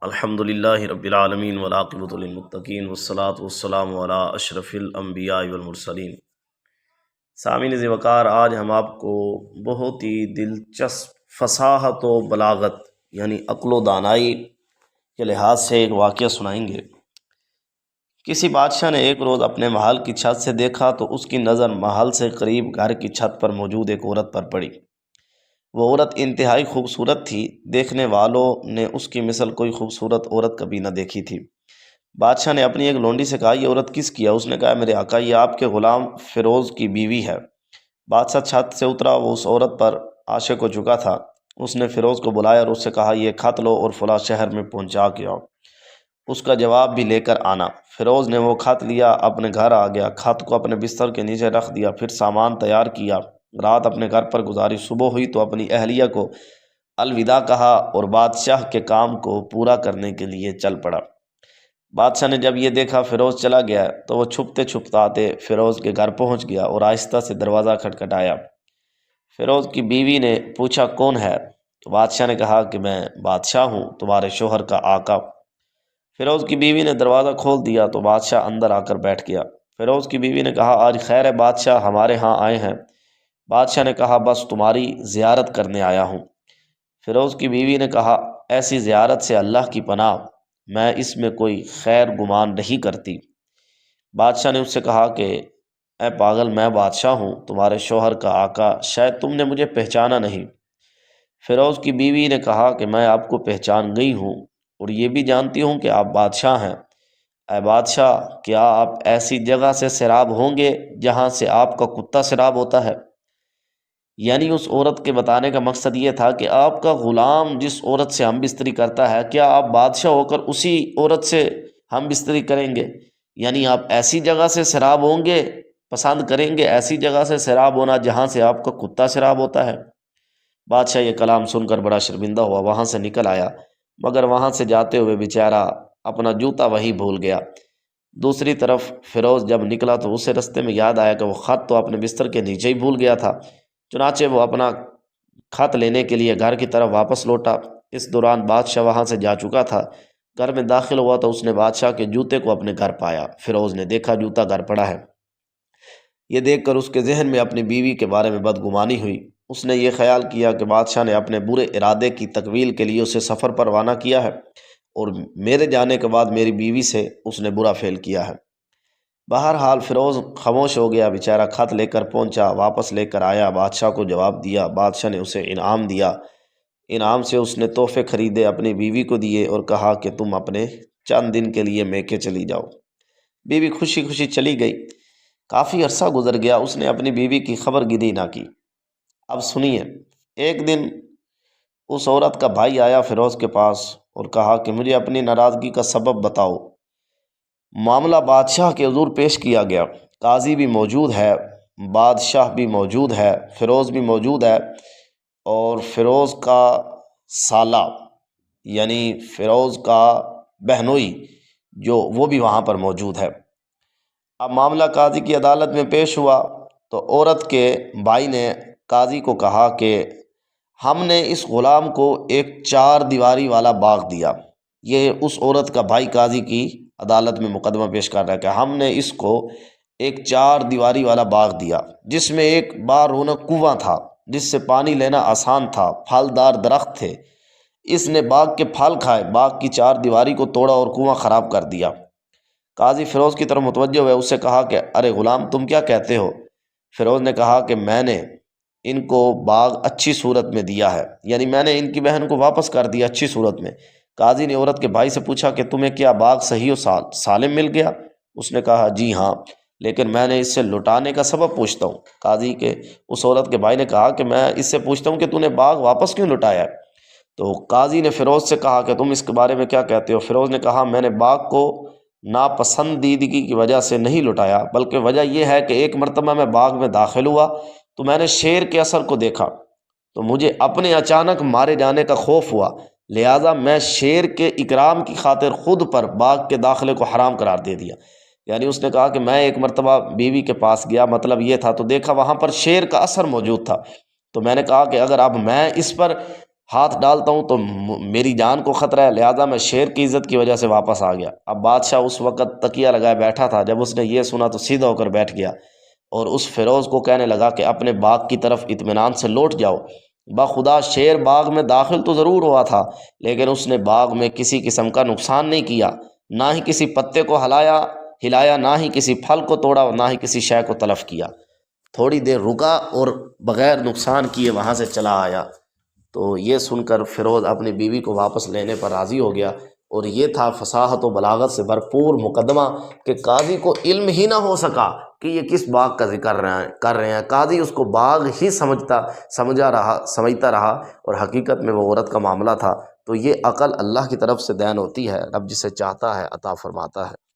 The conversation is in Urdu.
الحمدللہ رب العالمین والعاقبۃ للمتقین والصلاۃ والسلام علی اشرف الانبیاء والمرسلین۔ سامعین ذی وقار، آج ہم آپ کو بہت ہی دلچسپ فصاحت و بلاغت یعنی عقل و دانائی کے لحاظ سے ایک واقعہ سنائیں گے۔ کسی بادشاہ نے ایک روز اپنے محل کی چھت سے دیکھا تو اس کی نظر محل سے قریب گھر کی چھت پر موجود ایک عورت پر پڑی۔ وہ عورت انتہائی خوبصورت تھی، دیکھنے والوں نے اس کی مثل کوئی خوبصورت عورت کبھی نہ دیکھی تھی۔ بادشاہ نے اپنی ایک لونڈی سے کہا، یہ عورت کس کی ہے؟ اس نے کہا، میرے آقا، یہ آپ کے غلام فیروز کی بیوی ہے۔ بادشاہ چھت سے اترا، وہ اس عورت پر عاشق ہو چکا تھا۔ اس نے فیروز کو بلایا اور اس سے کہا، یہ خط لو اور فلاں شہر میں پہنچا کے آؤ، اس کا جواب بھی لے کر آنا۔ فیروز نے وہ خط لیا، اپنے گھر آ گیا، خط کو اپنے بستر کے نیچے رکھ دیا، پھر سامان تیار کیا، رات اپنے گھر پر گزاری۔ صبح ہوئی تو اپنی اہلیہ کو الوداع کہا اور بادشاہ کے کام کو پورا کرنے کے لیے چل پڑا۔ بادشاہ نے جب یہ دیکھا فیروز چلا گیا تو وہ چھپتے چھپاتے فیروز کے گھر پہنچ گیا اور آہستہ سے دروازہ کھٹکھٹایا۔ فیروز کی بیوی نے پوچھا، کون ہے؟ تو بادشاہ نے کہا کہ میں بادشاہ ہوں، تمہارے شوہر کا آقا۔ فیروز کی بیوی نے دروازہ کھول دیا تو بادشاہ اندر آ کر بیٹھ گیا۔ فیروز کی بیوی نے کہا، آج خیر ہے بادشاہ، ہمارے ہاں آئے ہیں؟ بادشاہ نے کہا، بس تمہاری زیارت کرنے آیا ہوں۔ فیروز کی بیوی نے کہا، ایسی زیارت سے اللہ کی پناہ، میں اس میں کوئی خیر گمان نہیں کرتی۔ بادشاہ نے اس سے کہا کہ اے پاگل، میں بادشاہ ہوں، تمہارے شوہر کا آقا، شاید تم نے مجھے پہچانا نہیں۔ فیروز کی بیوی نے کہا کہ میں آپ کو پہچان گئی ہوں اور یہ بھی جانتی ہوں کہ آپ بادشاہ ہیں۔ اے بادشاہ، کیا آپ ایسی جگہ سے سیراب ہوں گے جہاں سے آپ کا کتا سیراب ہوتا ہے؟ یعنی اس عورت کے بتانے کا مقصد یہ تھا کہ آپ کا غلام جس عورت سے ہم بستری کرتا ہے، کیا آپ بادشاہ ہو کر اسی عورت سے ہم بستری کریں گے؟ یعنی آپ ایسی جگہ سے سیراب ہوں گے، پسند کریں گے ایسی جگہ سے سیراب ہونا جہاں سے آپ کا کتا سیراب ہوتا ہے۔ بادشاہ یہ کلام سن کر بڑا شرمندہ ہوا، وہاں سے نکل آیا، مگر وہاں سے جاتے ہوئے بیچارہ اپنا جوتا وہیں بھول گیا۔ دوسری طرف فیروز جب نکلا تو اسے رستے میں یاد آیا کہ وہ خط تو اپنے بستر کے نیچے ہی بھول گیا تھا۔ چنانچہ وہ اپنا خط لینے کے لیے گھر کی طرف واپس لوٹا۔ اس دوران بادشاہ وہاں سے جا چکا تھا۔ گھر میں داخل ہوا تو اس نے بادشاہ کے جوتے کو اپنے گھر پایا۔ فیروز نے دیکھا جوتا گھر پڑا ہے۔ یہ دیکھ کر اس کے ذہن میں اپنی بیوی کے بارے میں بدگمانی ہوئی۔ اس نے یہ خیال کیا کہ بادشاہ نے اپنے برے ارادے کی تکمیل کے لیے اسے سفر پر روانہ کیا ہے اور میرے جانے کے بعد میری بیوی سے اس نے برا فعل کیا ہے۔ بہرحال فیروز خاموش ہو گیا، بیچارہ خط لے کر پہنچا، واپس لے کر آیا، بادشاہ کو جواب دیا۔ بادشاہ نے اسے انعام دیا۔ انعام سے اس نے تحفے خریدے، اپنی بیوی کو دیے اور کہا کہ تم اپنے چند دن کے لیے میکے چلی جاؤ۔ بیوی خوشی خوشی چلی گئی۔ کافی عرصہ گزر گیا، اس نے اپنی بیوی کی خبر گیری نہ کی۔ اب سنیے، ایک دن اس عورت کا بھائی آیا فیروز کے پاس اور کہا کہ مجھے اپنی ناراضگی کا سبب بتاؤ۔ معاملہ بادشاہ کے حضور پیش کیا گیا۔ قاضی بھی موجود ہے، بادشاہ بھی موجود ہے، فیروز بھی موجود ہے اور فیروز کا سالہ یعنی فیروز کا بہنوئی جو وہ بھی وہاں پر موجود ہے۔ اب معاملہ قاضی کی عدالت میں پیش ہوا تو عورت کے بھائی نے قاضی کو کہا کہ ہم نے اس غلام کو ایک 4 دیواری والا باغ دیا۔ یہ اس عورت کا بھائی قاضی کی عدالت میں مقدمہ پیش کر رہا ہے کہ ہم نے اس کو ایک 4 دیواری والا باغ دیا جس میں ایک بارونق کنواں تھا، جس سے پانی لینا آسان تھا، پھلدار درخت تھے۔ اس نے باغ کے پھل کھائے، باغ کی 4 دیواری کو توڑا اور کنواں خراب کر دیا۔ قاضی فیروز کی طرف متوجہ ہوئے، اس سے کہا کہ ارے غلام، تم کیا کہتے ہو؟ فیروز نے کہا کہ میں نے ان کو باغ اچھی صورت میں دیا ہے، یعنی میں نے ان کی بہن کو واپس کر دیا اچھی صورت میں۔ قاضی نے عورت کے بھائی سے پوچھا کہ تمہیں کیا باغ صحیح و سالم مل گیا؟ اس نے کہا جی ہاں، لیکن میں نے اس سے لٹانے کا سبب پوچھتا ہوں۔ قاضی کے اس عورت کے بھائی نے کہا کہ میں اس سے پوچھتا ہوں کہ تو نے باغ واپس کیوں لٹایا ہے؟ تو قاضی نے فیروز سے کہا کہ تم اس کے بارے میں کیا کہتے ہو؟ فیروز نے کہا میں نے باغ کو ناپسندیدگی کی وجہ سے نہیں لٹایا، بلکہ وجہ یہ ہے کہ ایک مرتبہ میں باغ میں داخل ہوا تو میں نے شیر کے اثر کو دیکھا تو مجھے اپنے اچانک مارے جانے کا خوف ہوا، لہٰذا میں شیر کے اکرام کی خاطر خود پر باغ کے داخلے کو حرام قرار دے دیا۔ یعنی اس نے کہا کہ میں ایک مرتبہ بیوی کے پاس گیا، مطلب یہ تھا، تو دیکھا وہاں پر شیر کا اثر موجود تھا، تو میں نے کہا کہ اگر اب میں اس پر ہاتھ ڈالتا ہوں تو میری جان کو خطرہ ہے، لہٰذا میں شیر کی عزت کی وجہ سے واپس آ گیا۔ اب بادشاہ اس وقت تکیہ لگائے بیٹھا تھا، جب اس نے یہ سنا تو سیدھا ہو کر بیٹھ گیا اور اس فیروز کو کہنے لگا کہ اپنے باغ کی طرف اطمینان سے لوٹ جاؤ۔ بخدا شیر باغ میں داخل تو ضرور ہوا تھا، لیکن اس نے باغ میں کسی قسم کا نقصان نہیں کیا، نہ ہی کسی پتے کو ہلایا، نہ ہی کسی پھل کو توڑا، اور نہ ہی کسی شے کو تلف کیا۔ تھوڑی دیر رکا اور بغیر نقصان کیے وہاں سے چلا آیا۔ تو یہ سن کر فیروز اپنی بیوی کو واپس لینے پر راضی ہو گیا، اور یہ تھا فصاحت و بلاغت سے بھرپور مقدمہ کہ قاضی کو علم ہی نہ ہو سکا کہ یہ کس باغ کا ذکر کر رہے ہیں۔ قاضی اس کو باغ ہی سمجھتا رہا، اور حقیقت میں وہ عورت کا معاملہ تھا۔ تو یہ عقل اللہ کی طرف سے دین ہوتی ہے، رب جسے چاہتا ہے عطا فرماتا ہے۔